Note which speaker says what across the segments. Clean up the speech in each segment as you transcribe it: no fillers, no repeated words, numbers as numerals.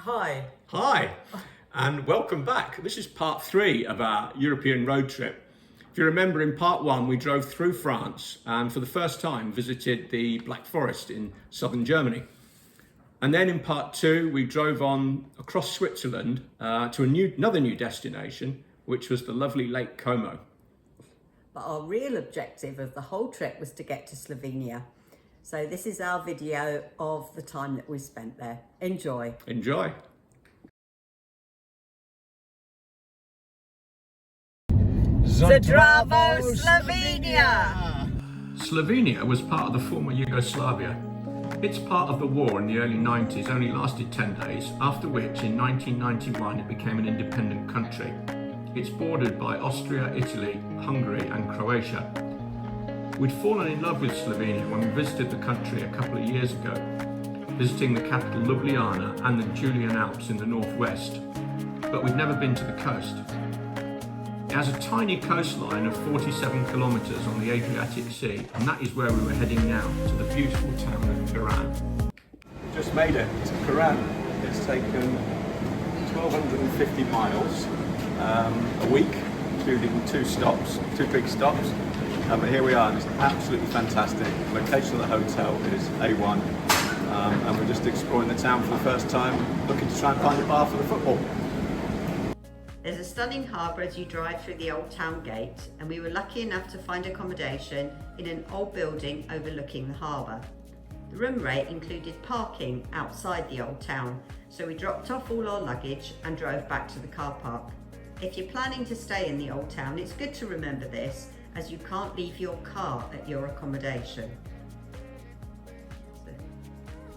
Speaker 1: Hi.
Speaker 2: Hi, and welcome back. This is part 3 of our European road trip. If you remember, in part 1 we drove through France and for the first time visited the Black Forest in southern Germany. And then in part 2 we drove on across Switzerland to another new destination, which was the lovely Lake Como.
Speaker 1: But our real objective of the whole trip was to get to Slovenia. So this is our video of the time that we spent there. Enjoy.
Speaker 2: Enjoy.
Speaker 1: Zdravo, Slovenia!
Speaker 2: Slovenia was part of the former Yugoslavia. Its part of the war in the early 90s only lasted 10 days, after which in 1991 it became an independent country. It's bordered by Austria, Italy, Hungary and Croatia. We'd fallen in love with Slovenia when we visited the country a couple of years ago, visiting the capital Ljubljana and the Julian Alps in the northwest, but we'd never been to the coast. It has a tiny coastline of 47 kilometres on the Adriatic Sea, and that is where we were heading now, to the beautiful town of Piran. We just made it to Piran. It's taken 1,250 miles, a week, including two big stops. But here we are, and it's absolutely fantastic. The location of the hotel is A1, and we're just exploring the town for the first time, looking to try and find a bar for the football.
Speaker 3: There's a stunning harbour as you drive through the old town gate, and we were lucky enough to find accommodation in an old building overlooking the harbour. The room rate included parking outside the old town, so we dropped off all our luggage and drove back to the car park. If you're planning to stay in the old town, it's good to remember this, as you can't leave your car at your accommodation.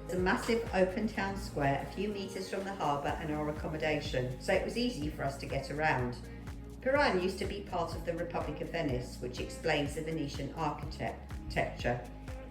Speaker 3: There's a massive open town square a few metres from the harbour and our accommodation, so it was easy for us to get around. Piran used to be part of the Republic of Venice, which explains the Venetian architecture.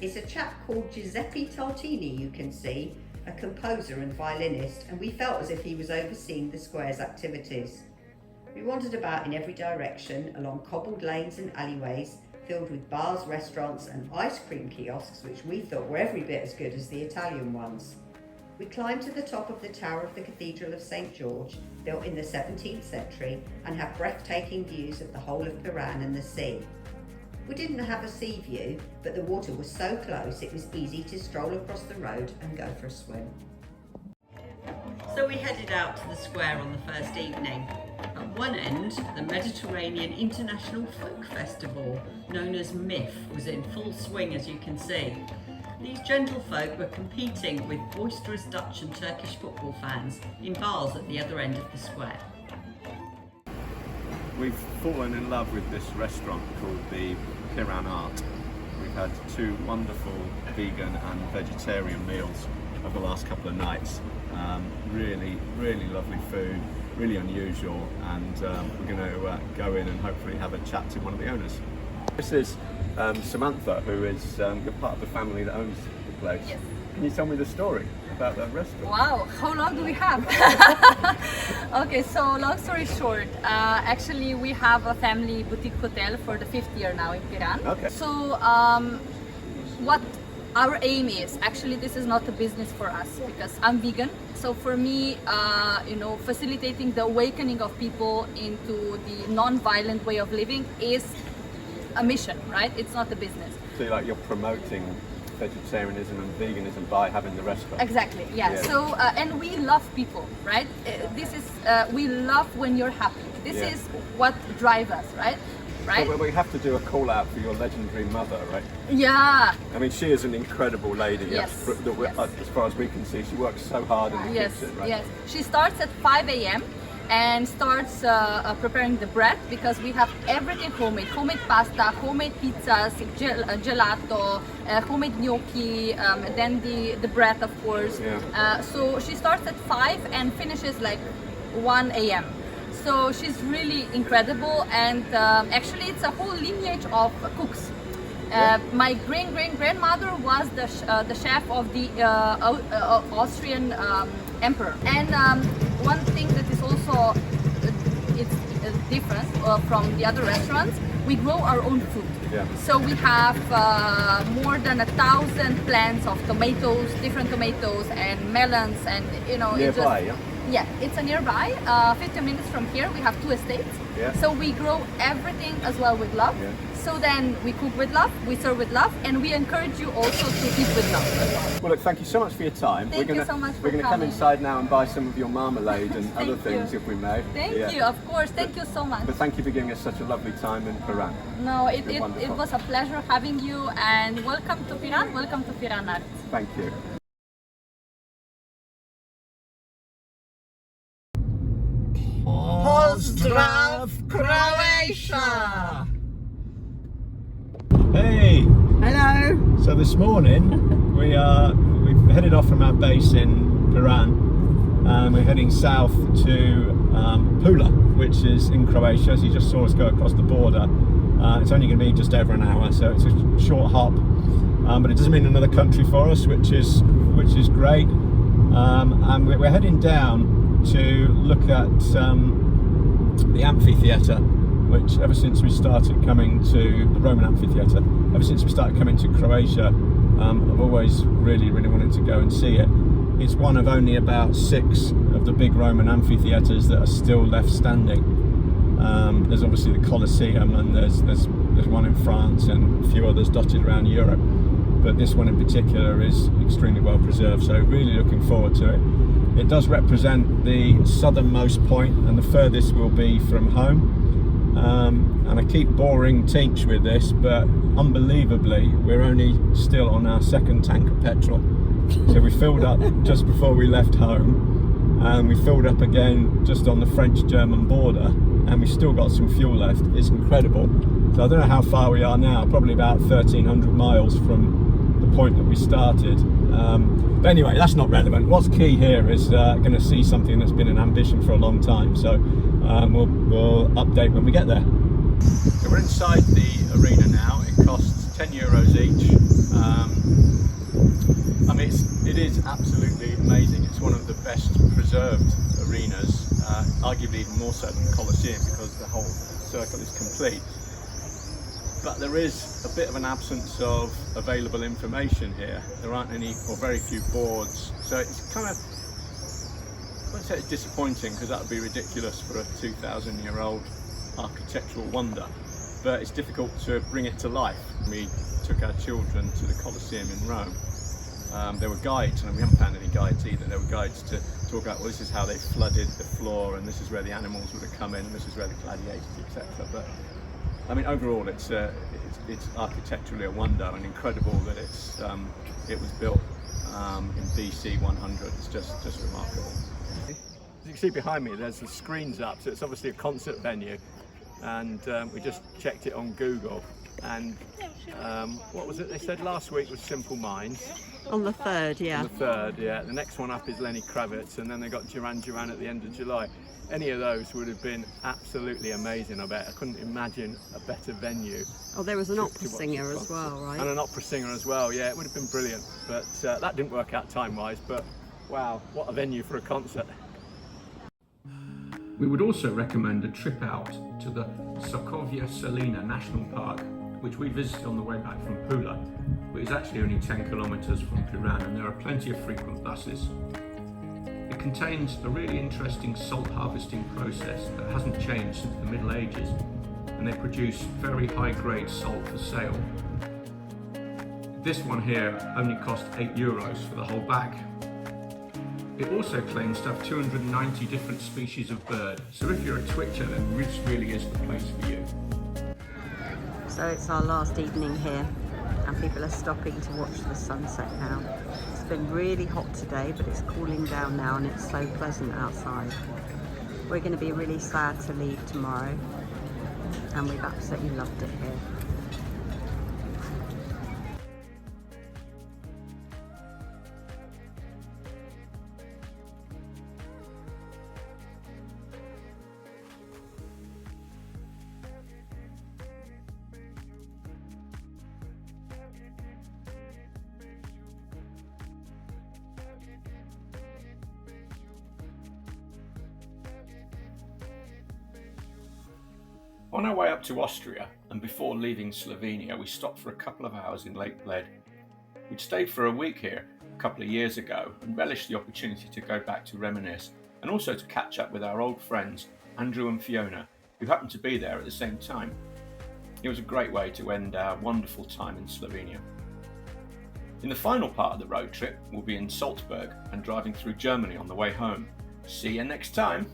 Speaker 3: It's a chap called Giuseppe Tartini you can see, a composer and violinist, and we felt as if he was overseeing the square's activities. We wandered about in every direction along cobbled lanes and alleyways filled with bars, restaurants and ice cream kiosks, which we thought were every bit as good as the Italian ones. We climbed to the top of the tower of the Cathedral of St. George, built in the 17th century, and have breathtaking views of the whole of Piran and the sea. We didn't have a sea view, but the water was so close it was easy to stroll across the road and go for a swim. So we headed out to the square on the first evening. At one end, the Mediterranean International Folk Festival, known as MIF, was in full swing, as you can see. These gentlefolk were competing with boisterous Dutch and Turkish football fans in bars at the other end of the square.
Speaker 2: We've fallen in love with this restaurant called the Piran Art. We've had 2 wonderful vegan and vegetarian meals over the last couple of nights. Really lovely food, really unusual, and we're going to go in and hopefully have a chat to one of the owners. This is Samantha, who is part of the family that owns the place.
Speaker 4: Yes.
Speaker 2: Can you tell me the story about the restaurant?
Speaker 4: Wow, how long do we have? Okay, so long story short, actually we have a family boutique hotel for the 5th year now in Piran.
Speaker 2: Okay.
Speaker 4: So what our aim is, actually this is not a business for us because I'm vegan. So for me, facilitating the awakening of people into the non-violent way of living is a mission, right? It's not a business.
Speaker 2: So you're promoting vegetarianism and veganism by having the restaurant.
Speaker 4: Exactly, yeah. So and we love people, right? This is we love when you're happy. This is what drives us, right?
Speaker 2: But we have to do a call out for your legendary mother, right?
Speaker 4: Yeah.
Speaker 2: I mean, she is an incredible lady.
Speaker 4: Yes.
Speaker 2: As far as we can see, she works so hard in the kitchen, right?
Speaker 4: Yes. She starts at 5 a.m. and starts preparing the bread because we have everything homemade. Homemade pasta, homemade pizzas, gelato, homemade gnocchi, then the bread, of course.
Speaker 2: Yeah.
Speaker 4: So she starts at 5 and finishes like 1 a.m. So she's really incredible, and actually it's a whole lineage of cooks. My grandmother was the chef of the Austrian emperor. And one thing that is also different from the other restaurants. We grow our own food.
Speaker 2: Yeah.
Speaker 4: So we have more than 1,000 plants of tomatoes, different tomatoes and melons, and
Speaker 2: Nearby, yeah?
Speaker 4: Yeah, it's a nearby. 15 minutes from here, we have 2 estates.
Speaker 2: Yeah.
Speaker 4: So we grow everything as well with love.
Speaker 2: Yeah.
Speaker 4: So then we cook with love, we serve with love, and we encourage you also to eat with love as well.
Speaker 2: Well, look, thank you so much for your time.
Speaker 4: Thank you so much for
Speaker 2: We're going to come
Speaker 4: coming.
Speaker 2: inside now and buy some of your marmalade and other
Speaker 4: Thank
Speaker 2: things
Speaker 4: you.
Speaker 2: if we may.
Speaker 4: Thank
Speaker 2: Yeah.
Speaker 4: you, of course. Thank you so much.
Speaker 2: But thank you for giving us such a lovely time in Piran.
Speaker 4: No,
Speaker 2: It's been
Speaker 4: it
Speaker 2: wonderful.
Speaker 4: was a pleasure having you, and welcome to Piran, welcome to Piran Art.
Speaker 2: Thank you.
Speaker 5: Pozdrav Croatia!
Speaker 6: Hey!
Speaker 1: Hello.
Speaker 6: So this morning we've headed off from our base in Piran and we're heading south to Pula, which is in Croatia. As you just saw us go across the border. It's only going to be just over an hour, so it's a short hop. But it doesn't mean another country for us, which is great. And we're heading down to look at the amphitheatre, which ever since we started coming to the Roman amphitheatre, ever since we started coming to Croatia, I've always really wanted to go and see it. It's one of only about 6 of the big Roman amphitheatres that are still left standing. There's obviously the Colosseum, and there's one in France and a few others dotted around Europe, but this one in particular is extremely well preserved, so really looking forward to it. It does represent the southernmost point and the furthest we'll be from home. And I keep boring Teach with this, but unbelievably we're only still on our 2nd tank of petrol. So we filled up just before we left home, and we filled up again just on the French-German border, and we still got some fuel left. It's incredible. So I don't know how far we are now, probably about 1,300 miles from the point that we started. But anyway, that's not relevant. What's key here is going to see something that's been an ambition for a long time. So we'll update when we get there. So we're inside the arena now. It costs €10 each. I mean, it is absolutely amazing. It's one of the best preserved arenas, arguably even more so than the Colosseum, because the whole circle is complete. But there is a bit of an absence of available information here. There aren't any, or very few boards. So it's kind of, I wouldn't say it's disappointing, because that would be ridiculous for a 2,000-year-old architectural wonder. But it's difficult to bring it to life. We took our children to the Colosseum in Rome. There were guides, and we haven't found any guides either. There were guides to talk about, well, this is how they flooded the floor, and this is where the animals would have come in, and this is where the gladiators, etc. But I mean, overall, it's architecturally a wonder, and incredible that it was built in BC 100. It's just remarkable. As you can see behind me, there's the screens up, so it's obviously a concert venue, and we just checked it on Google. And what was it they said last week was Simple Minds.
Speaker 1: On the 3rd, yeah.
Speaker 6: On the 3rd, yeah. The next one up is Lenny Kravitz, and then they got Duran Duran at the end of July. Any of those would have been absolutely amazing, I bet. I couldn't imagine a better venue.
Speaker 1: Oh, there was an opera
Speaker 6: to watch
Speaker 1: singer
Speaker 6: the
Speaker 1: as well,
Speaker 6: concert.
Speaker 1: right?
Speaker 6: And an opera singer as well, yeah. It would have been brilliant, but that didn't work out time-wise, but wow, what a venue for a concert.
Speaker 2: We would also recommend a trip out to the Sokovia Salina National Park, which we visited on the way back from Pula, but is actually only 10 kilometres from Piran, and there are plenty of frequent buses. It contains a really interesting salt harvesting process that hasn't changed since the Middle Ages, and they produce very high-grade salt for sale. This one here only cost €8 for the whole bag. It also claims to have 290 different species of bird, so if you're a twitcher, then this really is the place for you.
Speaker 1: So it's our last evening here, and people are stopping to watch the sunset now. It's been really hot today, but it's cooling down now, and it's so pleasant outside. We're going to be really sad to leave tomorrow, and we've absolutely loved it here.
Speaker 2: On our way up to Austria, and before leaving Slovenia, we stopped for a couple of hours in Lake Bled. We'd stayed for a week here a couple of years ago and relished the opportunity to go back to reminisce and also to catch up with our old friends Andrew and Fiona, who happened to be there at the same time. It was a great way to end our wonderful time in Slovenia. In the final part of the road trip, we'll be in Salzburg and driving through Germany on the way home. See you next time!